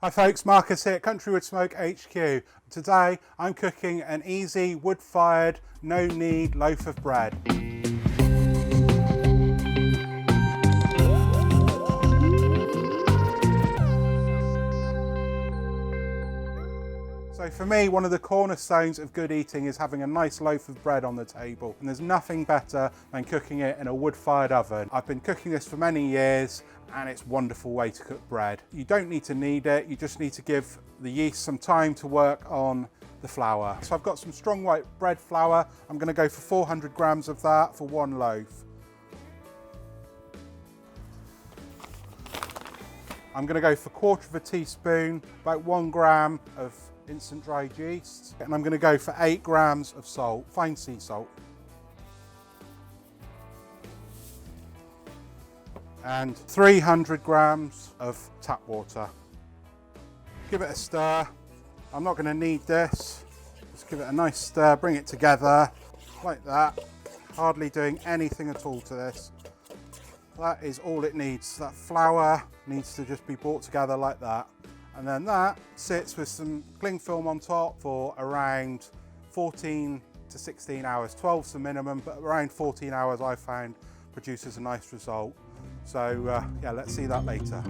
Hi folks, Marcus here at Country Wood Smoke HQ. Today I'm cooking an easy wood-fired, no knead loaf of bread. So for me, one of the cornerstones of good eating is having a nice loaf of bread on the table. And there's nothing better than cooking it in a wood-fired oven. I've been cooking this for many years and it's a wonderful way to cook bread. You don't need to knead it, you just need to give the yeast some time to work on the flour. So I've got some strong white bread flour. I'm going to go for 400 grams of that for one loaf. I'm going to go for 1/4 teaspoon, about 1 gram of instant dried yeast, and I'm going to go for 8 grams of salt, fine sea salt, and 300 grams of tap water. Give it a stir. I'm not going to knead this, just give it a nice stir, bring it together like that, hardly doing anything at all to this. That is all it needs. That flour needs to just be brought together like that. And then that sits with some cling film on top for around 14 to 16 hours. 12's the minimum, but around 14 hours I found produces a nice result. So yeah, let's see that later.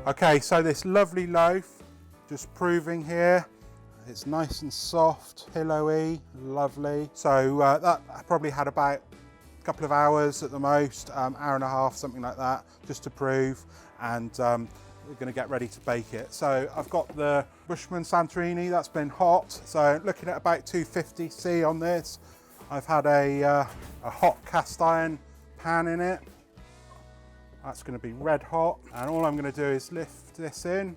Okay, so this lovely loaf, just proving here, it's nice and soft, pillowy, lovely. So that probably had about a couple of hours at the most, hour and a half, something like that, just to prove. And we're going to get ready to bake it. So I've got the Bushman Santorini, that's been hot. So looking at about 250°C on this. I've had a hot cast iron pan in it. That's going to be red hot, and all I'm going to do is lift this in,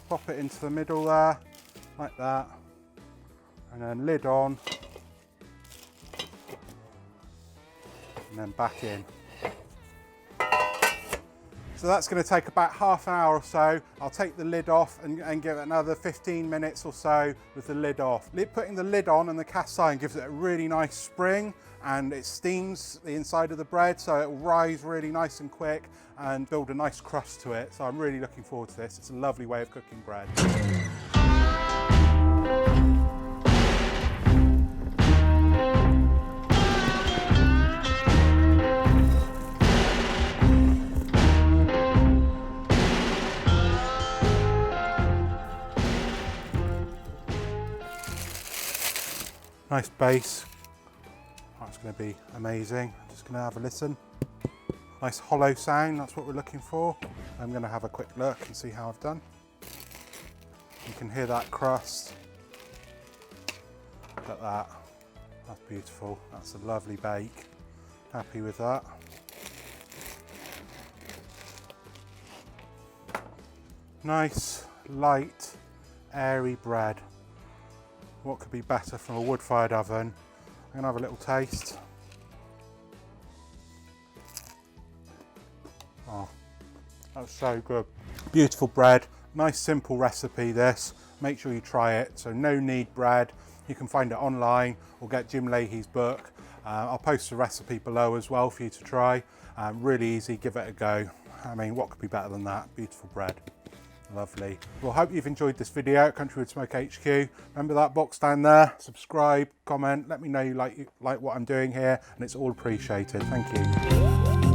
pop it into the middle there, like that, and then lid on, and then back in. So that's going to take about half an hour or so. I'll take the lid off and give it another 15 minutes or so with the lid off. Putting the lid on and the cast iron gives it a really nice spring, and it steams the inside of the bread, so it will rise really nice and quick and build a nice crust to it. So I'm really looking forward to this. It's a lovely way of cooking bread. Nice base. That's going to be amazing. Just going to have a listen. Nice hollow sound, that's what we're looking for. I'm going to have a quick look and see how I've done. You can hear that crust. Look at that. That's beautiful. That's a lovely bake. Happy with that. Nice, light, airy bread. What could be better from a wood-fired oven? I'm going to have a little taste. Oh, that's so good. Beautiful bread, nice simple recipe this. Make sure you try it. So no knead bread. You can find it online or get Jim Leahy's book. I'll post the recipe below as well for you to try. Really easy, give it a go. I mean, what could be better than that? Beautiful bread. Lovely. Well, hope you've enjoyed this video at Country Wood Smoke HQ. Remember that box down there? Subscribe, comment, let me know you like what I'm doing here, and it's all appreciated. Thank you.